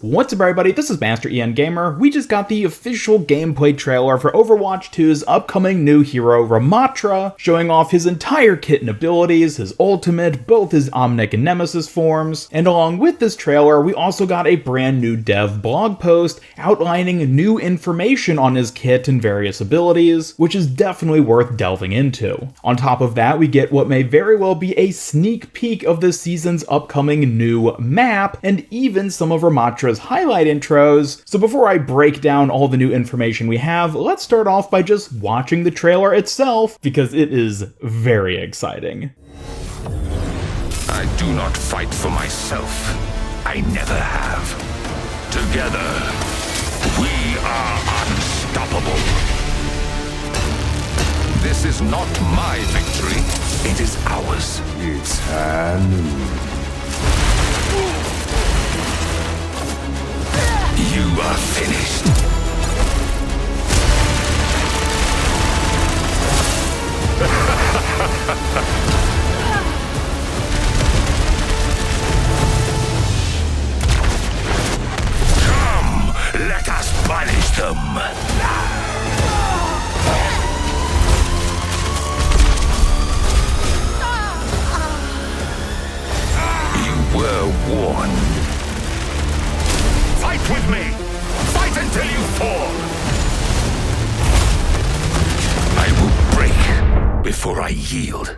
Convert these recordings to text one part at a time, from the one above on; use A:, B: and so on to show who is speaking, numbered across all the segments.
A: What's up everybody, this is Master EN Gamer. We just got the official gameplay trailer for Overwatch 2's upcoming new hero, Ramattra, showing off his entire kit and abilities, his ultimate, both his Omnic and Nemesis forms. And along with this trailer, we also got a brand new dev blog post outlining new information on his kit and various abilities, which is definitely worth delving into. On top of that, we get what may very well be a sneak peek of this season's upcoming new map, and even some of Ramattra's highlight intros. So before I break down all the new information we have, let's start off by just watching the trailer itself, because it is very exciting.
B: I do not fight for myself. I never have. Together, we are unstoppable. This is not my victory. It is ours.
C: It's Hanu.
B: You are finished. Come, let us banish them. You were warned. Fight with me! Fight until you fall! I will break before I yield.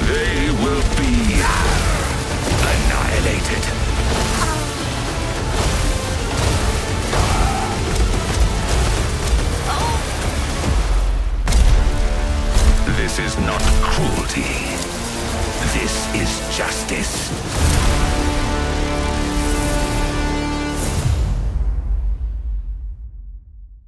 B: They will be annihilated. This is not cruelty. This is justice.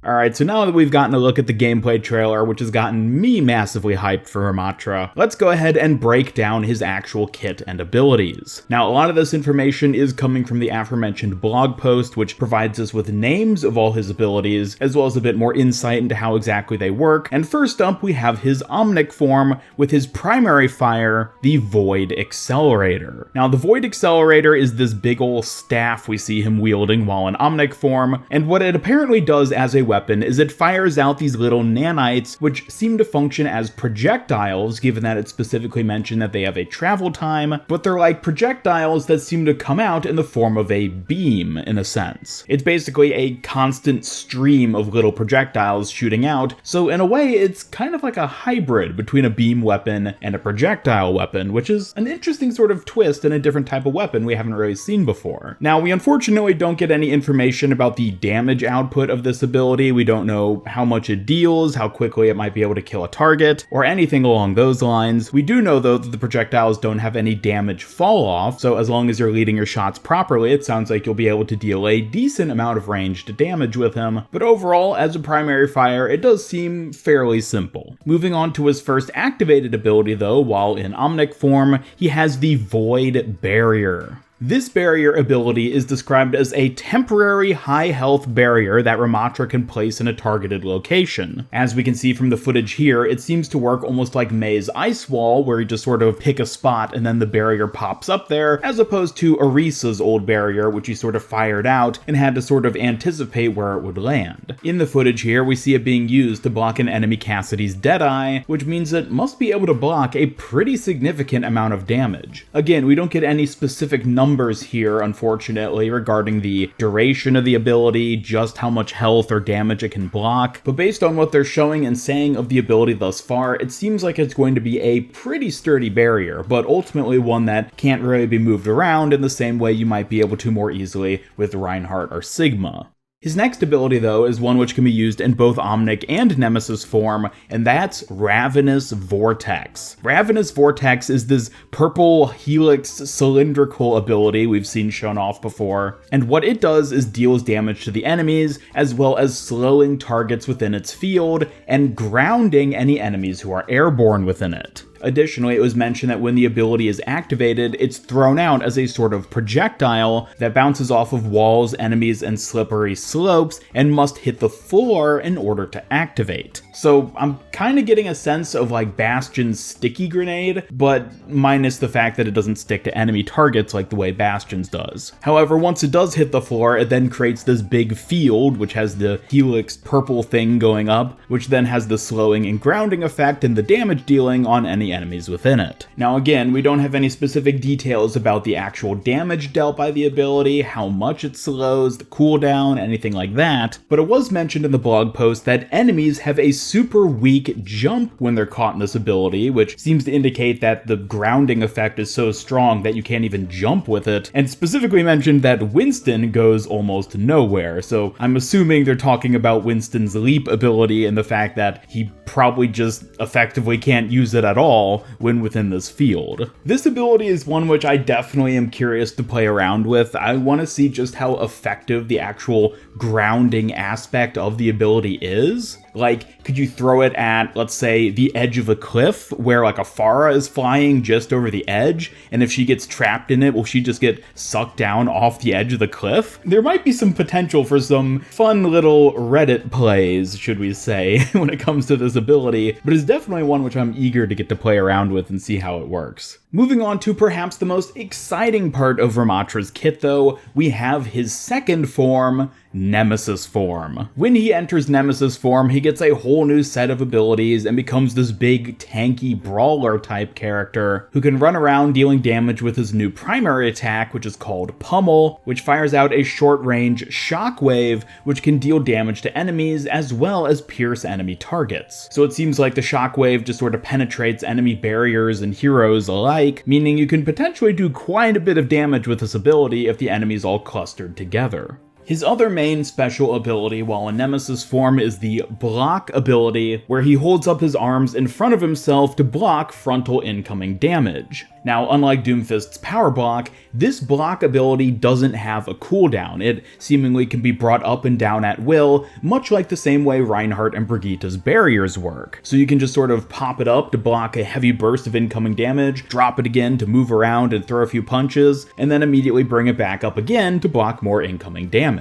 A: Alright, so now that we've gotten a look at the gameplay trailer, which has gotten me massively hyped for Ramattra, let's go ahead and break down his actual kit and abilities. Now, a lot of this information is coming from the aforementioned blog post, which provides us with names of all his abilities, as well as a bit more insight into how exactly they work. And first up, we have his Omnic form with his primary fire, the Void Accelerator. Now, the Void Accelerator is this big ol' staff we see him wielding while in Omnic form, and what it apparently does as a weapon is it fires out these little nanites, which seem to function as projectiles, given that it specifically mentioned that they have a travel time, but they're like projectiles that seem to come out in the form of a beam, in a sense. It's basically a constant stream of little projectiles shooting out, so in a way it's kind of like a hybrid between a beam weapon and a projectile weapon, which is an interesting sort of twist and a different type of weapon we haven't really seen before. Now, we unfortunately don't get any information about the damage output of this ability. We don't know how much it deals, how quickly it might be able to kill a target, or anything along those lines. We do know though that the projectiles don't have any damage fall off, so as long as you're leading your shots properly, it sounds like you'll be able to deal a decent amount of ranged damage with him. But overall, as a primary fire, it does seem fairly simple. Moving on to his first activated ability though, while in Omnic form, he has the Void Barrier. This barrier ability is described as a temporary high health barrier that Ramattra can place in a targeted location. As we can see from the footage here, it seems to work almost like Mei's Ice Wall, where you just sort of pick a spot and then the barrier pops up there, as opposed to Orisa's old barrier, which he sort of fired out and had to sort of anticipate where it would land. In the footage here, we see it being used to block an enemy Cassidy's Deadeye, which means it must be able to block a pretty significant amount of damage. Again, we don't get any specific numbers here, unfortunately, regarding the duration of the ability, just how much health or damage it can block, but based on what they're showing and saying of the ability thus far, it seems like it's going to be a pretty sturdy barrier, but ultimately one that can't really be moved around in the same way you might be able to more easily with Reinhardt or Sigma. His next ability, though, is one which can be used in both Omnic and Nemesis form, and that's Ravenous Vortex. Ravenous Vortex is this purple helix cylindrical ability we've seen shown off before, and what it does is deals damage to the enemies, as well as slowing targets within its field, and grounding any enemies who are airborne within it. Additionally, it was mentioned that when the ability is activated, it's thrown out as a sort of projectile that bounces off of walls, enemies, and slippery slopes and must hit the floor in order to activate. So I'm kind of getting a sense of like Bastion's sticky grenade, but minus the fact that it doesn't stick to enemy targets like the way Bastion's does. However, once it does hit the floor, it then creates this big field, which has the helix purple thing going up, which then has the slowing and grounding effect and the damage dealing on any enemies within it. Now again, we don't have any specific details about the actual damage dealt by the ability, how much it slows, the cooldown, anything like that, but it was mentioned in the blog post that enemies have a super weak jump when they're caught in this ability, which seems to indicate that the grounding effect is so strong that you can't even jump with it, and specifically mentioned that Winston goes almost nowhere, so I'm assuming they're talking about Winston's leap ability and the fact that he probably just effectively can't use it at all when within this field. This ability is one which I definitely am curious to play around with. I want to see just how effective the actual grounding aspect of the ability is. Like, could you throw it at, let's say, the edge of a cliff where like a Pharah is flying just over the edge, and if she gets trapped in it, will she just get sucked down off the edge of the cliff? There might be some potential for some fun little Reddit plays, should we say, when it comes to this ability, but it's definitely one which I'm eager to get to play around with and see how it works. Moving on to perhaps the most exciting part of Ramattra's kit though, we have his second form, Nemesis Form. When he enters Nemesis Form, he gets a whole new set of abilities and becomes this big, tanky, brawler type character who can run around dealing damage with his new primary attack, which is called Pummel, which fires out a short-range shockwave, which can deal damage to enemies as well as pierce enemy targets. So it seems like the shockwave just sort of penetrates enemy barriers and heroes alike, meaning you can potentially do quite a bit of damage with this ability if the enemy's all clustered together. His other main special ability while in Nemesis Form is the block ability, where he holds up his arms in front of himself to block frontal incoming damage. Now, unlike Doomfist's power block, this block ability doesn't have a cooldown. It seemingly can be brought up and down at will, much like the same way Reinhardt and Brigitte's barriers work. So you can just sort of pop it up to block a heavy burst of incoming damage, drop it again to move around and throw a few punches, and then immediately bring it back up again to block more incoming damage.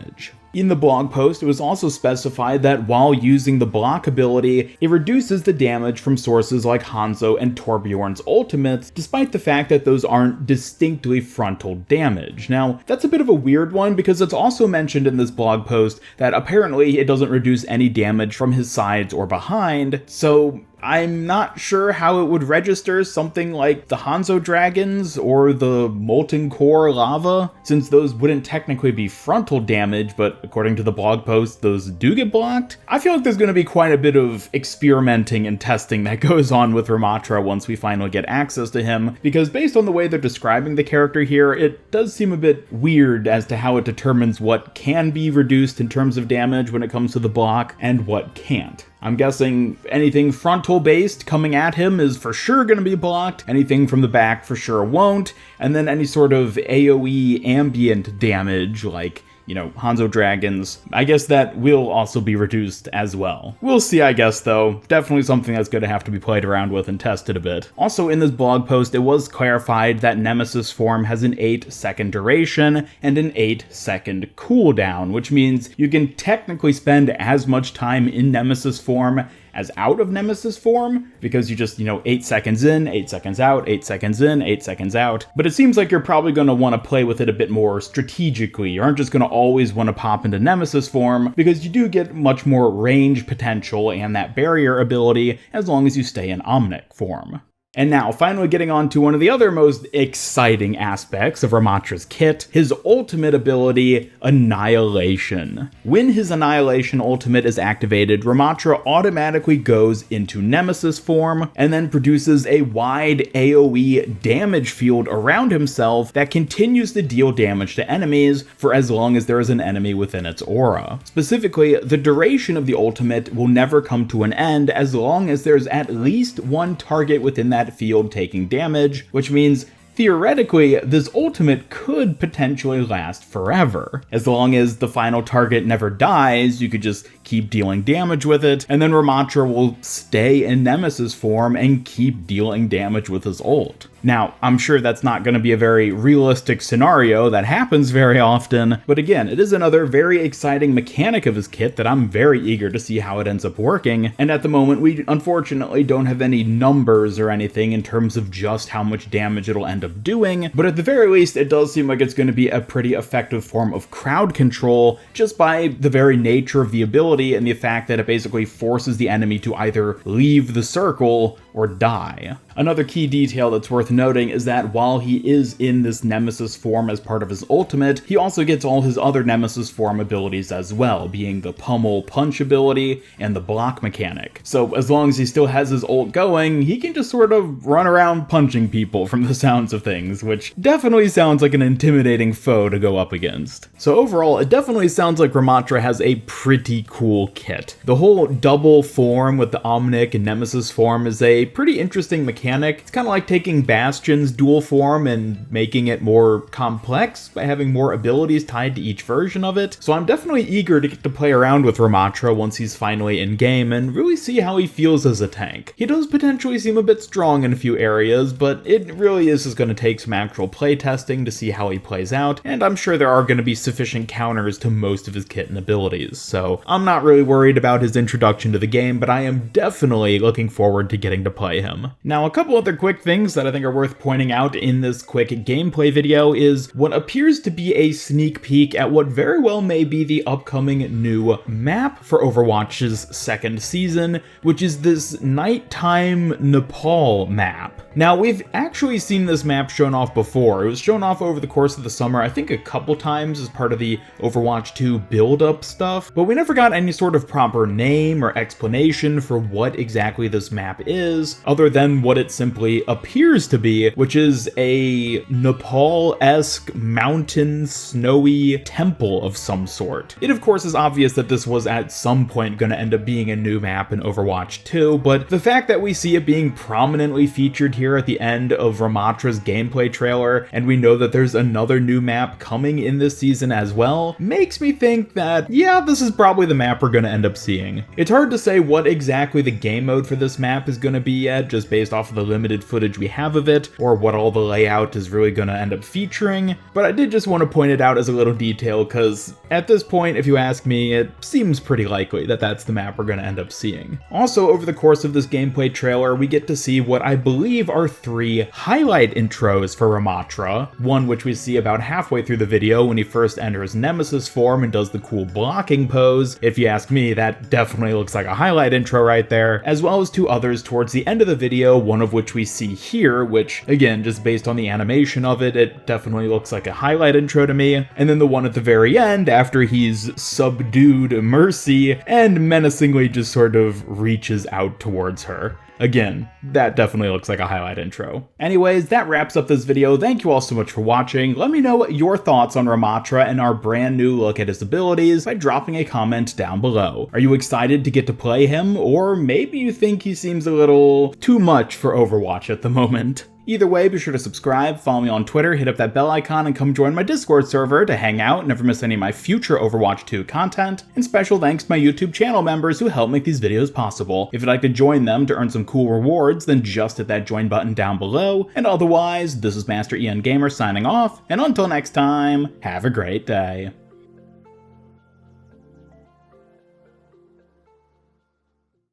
A: In the blog post, it was also specified that while using the block ability, it reduces the damage from sources like Hanzo and Torbjorn's ultimates, despite the fact that those aren't distinctly frontal damage. Now, that's a bit of a weird one because it's also mentioned in this blog post that apparently it doesn't reduce any damage from his sides or behind, so I'm not sure how it would register something like the Hanzo Dragons or the Molten Core Lava, since those wouldn't technically be frontal damage, but according to the blog post, those do get blocked. I feel like there's going to be quite a bit of experimenting and testing that goes on with Ramattra once we finally get access to him, because based on the way they're describing the character here, it does seem a bit weird as to how it determines what can be reduced in terms of damage when it comes to the block and what can't. I'm guessing anything frontal based coming at him is for sure going to be blocked, anything from the back for sure won't, and then any sort of AoE ambient damage like, Hanzo Dragons, I guess that will also be reduced as well. We'll see, I guess, though. Definitely something that's going to have to be played around with and tested a bit. Also, in this blog post, it was clarified that Nemesis Form has an 8-second duration and an 8-second cooldown, which means you can technically spend as much time in Nemesis Form as out of Nemesis Form, because you just, 8 seconds in, 8 seconds out, 8 seconds in, 8 seconds out. But it seems like you're probably going to want to play with it a bit more strategically. You aren't just going to always want to pop into Nemesis Form, because you do get much more range potential and that barrier ability as long as you stay in Omnic Form. And now, finally getting on to one of the other most exciting aspects of Ramattra's kit, his ultimate ability, Annihilation. When his Annihilation ultimate is activated, Ramattra automatically goes into Nemesis Form, and then produces a wide AoE damage field around himself that continues to deal damage to enemies for as long as there is an enemy within its aura. Specifically, the duration of the ultimate will never come to an end as long as there's at least one target within that field taking damage, which means theoretically, this ultimate could potentially last forever. As long as the final target never dies, you could just keep dealing damage with it, and then Ramattra will stay in Nemesis form and keep dealing damage with his ult. Now, I'm sure that's not going to be a very realistic scenario that happens very often, but again, it is another very exciting mechanic of his kit that I'm very eager to see how it ends up working, and at the moment we unfortunately don't have any numbers or anything in terms of just how much damage it'll end up doing, but at the very least it does seem like it's going to be a pretty effective form of crowd control just by the very nature of the ability and the fact that it basically forces the enemy to either leave the circle or die. Another key detail that's worth noting is that while he is in this Nemesis form as part of his ultimate, he also gets all his other Nemesis form abilities as well, being the pummel punch ability and the block mechanic. So as long as he still has his ult going, he can just sort of run around punching people from the sounds of things, which definitely sounds like an intimidating foe to go up against. So overall, it definitely sounds like Ramattra has a pretty cool kit. The whole double form with the Omnic and Nemesis form is a pretty interesting mechanic. It's kind of like taking Bastion's dual form and making it more complex by having more abilities tied to each version of it. So I'm definitely eager to get to play around with Ramattra once he's finally in game and really see how he feels as a tank. He does potentially seem a bit strong in a few areas, but it really is just going to take some actual play testing to see how he plays out, and I'm sure there are going to be sufficient counters to most of his kit and abilities. So I'm not really worried about his introduction to the game, but I am definitely looking forward to getting to play him. Now, a couple other quick things that I think are worth pointing out in this quick gameplay video is what appears to be a sneak peek at what very well may be the upcoming new map for Overwatch's second season, which is this nighttime Nepal map. Now, we've actually seen this map shown off before. It was shown off over the course of the summer, I think a couple times as part of the Overwatch 2 build-up stuff, but we never got any sort of proper name or explanation for what exactly this map is, other than what it simply appears to be, which is a Nepal-esque mountain snowy temple of some sort. It of course is obvious that this was at some point going to end up being a new map in Overwatch 2, but the fact that we see it being prominently featured here at the end of Ramattra's gameplay trailer, and we know that there's another new map coming in this season as well, makes me think that, yeah, this is probably the map we're going to end up seeing. It's hard to say what exactly the game mode for this map is going to be yet, just based off of the limited footage we have of it, or what all the layout is really going to end up featuring, but I did just want to point it out as a little detail, because at this point, if you ask me, it seems pretty likely that that's the map we're going to end up seeing. Also, over the course of this gameplay trailer, we get to see what I believe are 3 highlight intros for Ramattra, one which we see about halfway through the video when he first enters Nemesis form and does the cool blocking pose. If you ask me, that definitely looks like a highlight intro right there, as well as 2 others towards the end of the video, one of which we see here, which again, just based on the animation of it, it definitely looks like a highlight intro to me, and then the one at the very end after he's subdued Mercy and menacingly just sort of reaches out towards her. Again, that definitely looks like a highlight intro. Anyways, that wraps up this video. Thank you all so much for watching. Let me know your thoughts on Ramattra and our brand new look at his abilities by dropping a comment down below. Are you excited to get to play him, or maybe you think he seems a little too much for Overwatch at the moment? Either way, be sure to subscribe, follow me on Twitter, hit up that bell icon, and come join my Discord server to hang out and never miss any of my future Overwatch 2 content. And special thanks to my YouTube channel members who help make these videos possible. If you'd like to join them to earn some cool rewards, then just hit that join button down below. And otherwise, this is Master Ian Gamer signing off, and until next time, have a great day.